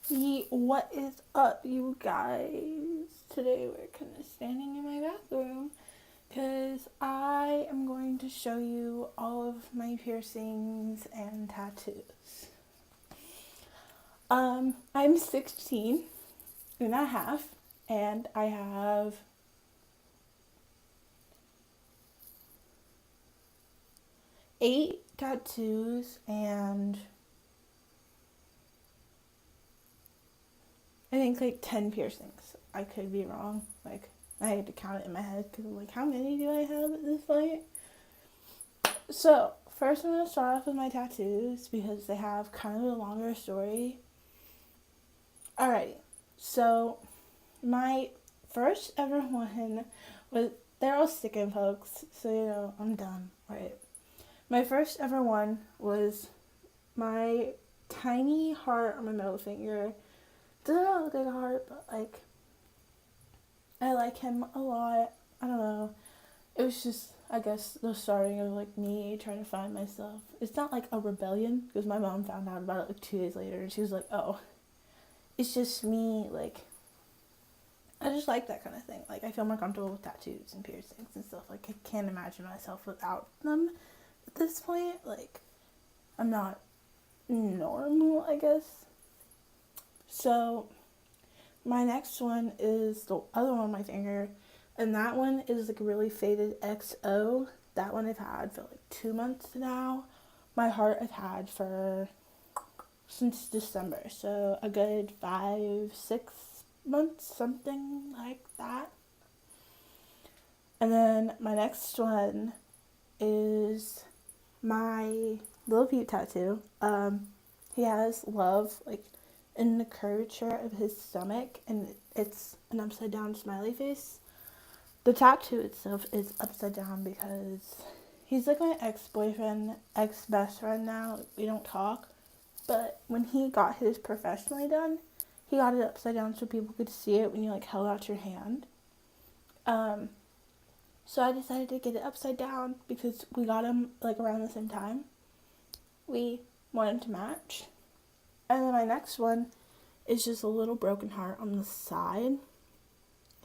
What is up, you guys? Today we're kind of standing in my bathroom because I am going to show you all of my piercings and tattoos. I'm 16 and a half, and I have 8 tattoos and I think like 10 piercings. I could be wrong. Like, I had to count it in my head because I'm like, how many do I have at this point? So, first I'm going to start off with my tattoos because they have kind of a longer story. Alright, so my first ever one was, they're all stick and pokes, so I'm done. Right. My first ever one was my tiny heart on my middle finger. Doesn't really look like a heart, but like, I like him a lot. I don't know. It was just, I guess, the starting of like me trying to find myself. It's not like a rebellion because my mom found out about it like 2 days later and she was like, oh, it's just me. Like, I just like that kind of thing. Like, I feel more comfortable with tattoos and piercings and stuff. Like, I can't imagine myself without them at this point. Like, I'm not normal, I guess. So, my next one is the other one on my finger, and that one is like a really faded XO. That one I've had for like 2 months now. My heart I've had for since December, so a good 5, 6 months, something like that. And then my next one is my Lil Peep tattoo. He has love like in the curvature of his stomach, and it's an upside down smiley face. The tattoo itself is upside down because he's like my ex-boyfriend, ex-best friend now. We don't talk, but when he got his professionally done, he got it upside down so people could see it when you like held out your hand. Um, so I decided to get it upside down because we got him like around the same time. We wanted to match. And then my next one is just a little broken heart on the side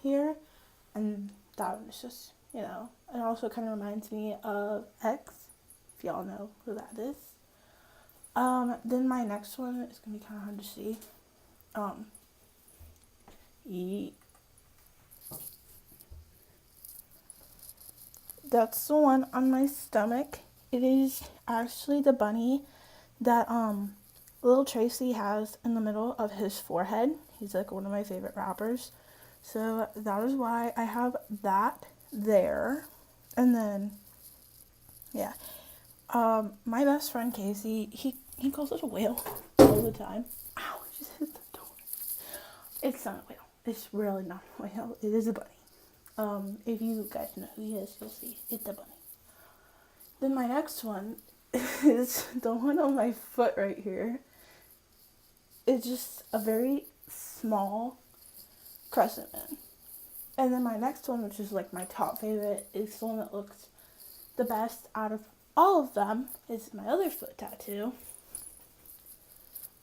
here. And that one is just, it also kind of reminds me of X, if y'all know who that is. Then my next one is going to be kind of hard to see. That's the one on my stomach. It is actually the bunny that Lil Tracy has in the middle of his forehead. He's like one of my favorite rappers. So that is why I have that there. And then, yeah. My best friend Casey, he calls it a whale all the time. Ow, I just hit the door. It's not a whale. It's really not a whale. It is a bunny. If you guys know who he is, you'll see. It's a bunny. Then my next one is the one on my foot right here. It's just a very small crescent moon. And then my next one, which is like my top favorite, is the one that looks the best out of all of them, is my other foot tattoo.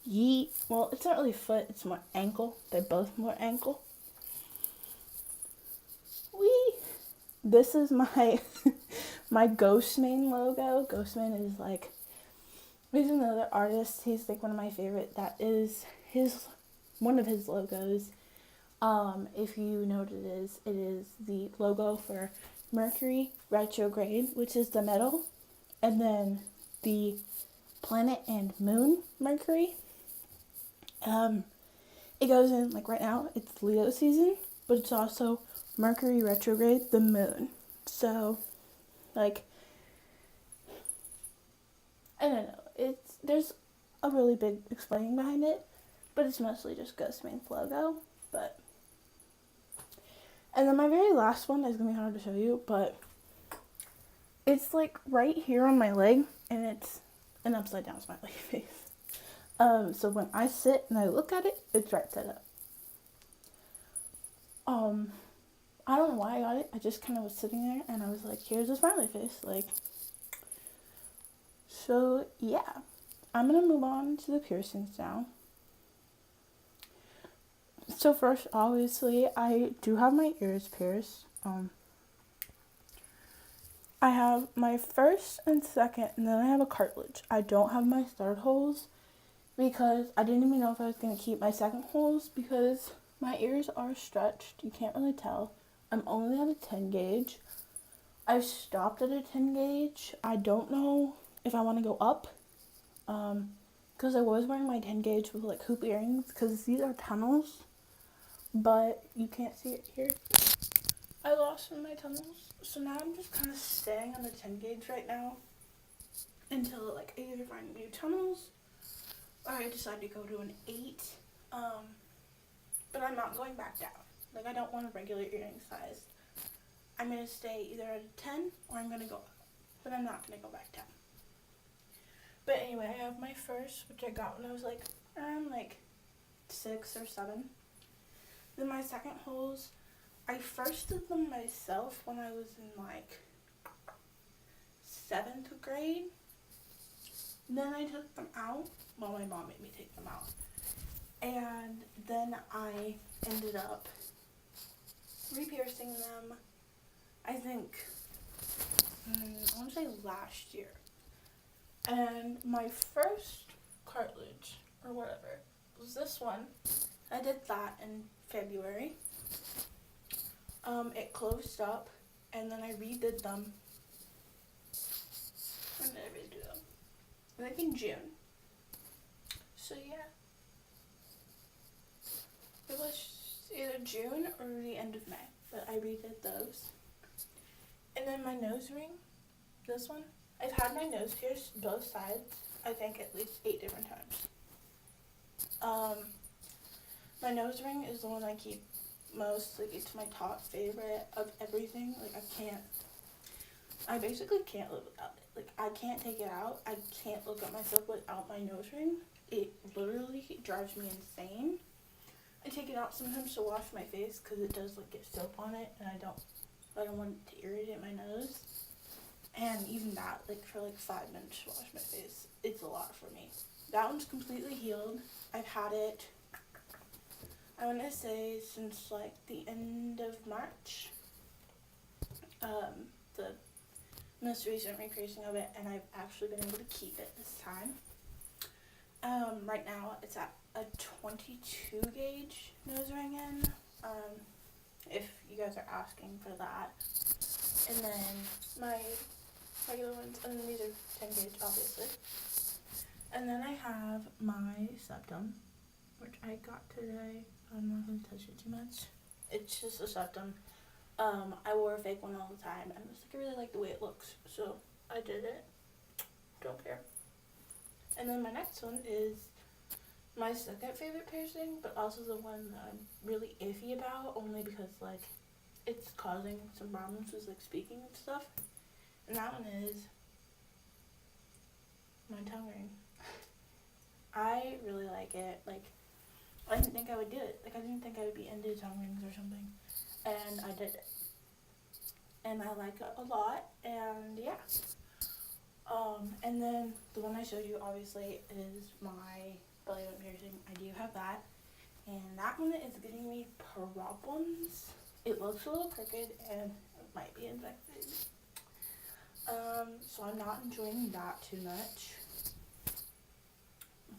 Yeet. Well, it's not really foot, it's more ankle. They're both more ankle. Wee. This is my my Ghostmane logo. Ghostmane is like, he's another artist. He's like one of my favorite. That is one of his logos. If you know what it is the logo for Mercury retrograde, which is the metal, and then the planet and moon Mercury. It goes in like right now. It's Leo season, but it's also Mercury retrograde, the moon. So, like, I don't know. There's a really big explaining behind it, but it's mostly just Ghostmane's logo. But, and then my very last one is gonna be hard to show you, but it's like right here on my leg, and it's an upside down smiley face. So when I sit and I look at it, it's right side up. I don't know why I got it. I just kind of was sitting there and I was like, here's a smiley face. Like, so yeah. I'm going to move on to the piercings now. So first, obviously, I do have my ears pierced. I have my first and second, and then I have a cartilage. I don't have my third holes because I didn't even know if I was going to keep my second holes because my ears are stretched. You can't really tell. I'm only at a 10 gauge. I've stopped at a 10 gauge. I don't know if I want to go up because I was wearing my 10 gauge with like hoop earrings because these are tunnels, but you can't see it here. I lost in my tunnels, so now I'm just kind of staying on the 10 gauge right now until like I either find new tunnels or I decide to go to an 8. But I'm not going back down. Like, I don't want a regular earring size. I'm going to stay either at a 10 or I'm going to go up, but I'm not going to go back down. But anyway, I have my first, which I got when I was like around like 6 or 7. Then my second holes, I first did them myself when I was in like 7th grade. Then I took them out. Well, my mom made me take them out. And then I ended up re-piercing them, I think, I want to say last year. And my first cartilage, or whatever, was this one. I did that in February. It closed up, and then I redid them. When did I redo them? I think in June. So yeah. It was either June or the end of May that I redid those. And then my nose ring, this one. I've had my nose pierced both sides, I think at least 8 different times. My nose ring is the one I keep most. Like, it's my top favorite of everything. Like, I basically can't live without it. Like, I can't take it out. I can't look at myself without my nose ring. It literally drives me insane. I take it out sometimes to wash my face because it does like get soap on it, and I don't want it to irritate my nose. And even that, like for like 5 minutes to wash my face, it's a lot for me. That one's completely healed. I've had it, I want to say, since like the end of March. The most recent re-piercing of it, and I've actually been able to keep it this time. Right now it's at a 22 gauge nose ring in, if you guys are asking for that. And then my regular ones, and then these are 10 gauge obviously. And then I have my septum, which I got today. I'm not going to touch it too much. It's just a septum. I wore a fake one all the time, and I was like, I really like the way it looks, so I did it. Don't care. And then my next one is my second favorite piercing, but also the one that I'm really iffy about, only because like it's causing some problems with like speaking and stuff. And that one is my tongue ring. I really like it. Like, I didn't think I would do it. Like, I didn't think I would be into tongue rings or something, and I did it. And I like it a lot, and yeah. And then the one I showed you obviously is my belly button piercing. I do have that, and that one is giving me problems. It looks a little crooked and it might be infected. So I'm not enjoying that too much.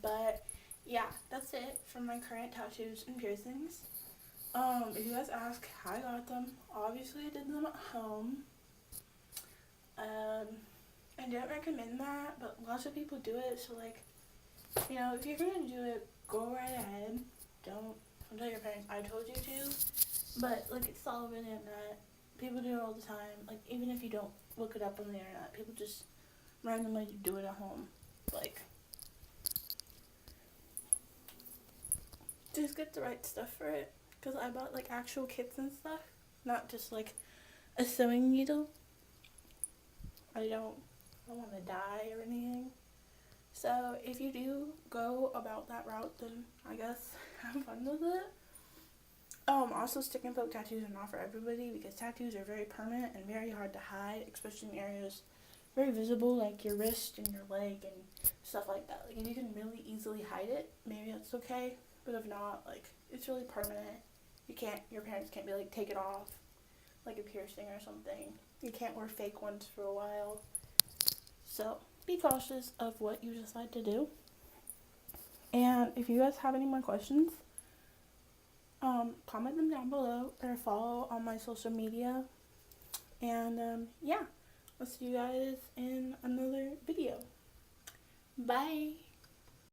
But yeah, that's it for my current tattoos and piercings. If you guys ask how I got them, obviously I did them at home. I don't recommend that, but lots of people do it, so like, you know, if you're gonna do it, go right ahead. Don't tell your parents I told you to, but like, it's all over the internet. People do it all the time. Like, even if you don't look it up on the internet, people just randomly do it at home. Like, just get the right stuff for it, because I bought like actual kits and stuff, not just like a sewing needle. I don't want to die or anything. So if you do go about that route, then I guess have fun with it. Also, stick and poke tattoos are not for everybody, because tattoos are very permanent and very hard to hide, especially in areas very visible, like your wrist and your leg and stuff like that. Like, if you can really easily hide it, maybe that's okay. But if not, like, it's really permanent. Your parents can't be like, take it off, like a piercing or something. You can't wear fake ones for a while. So be cautious of what you decide to do. And if you guys have any more questions, comment them down below or follow on my social media. And yeah, I'll see you guys in another video. Bye.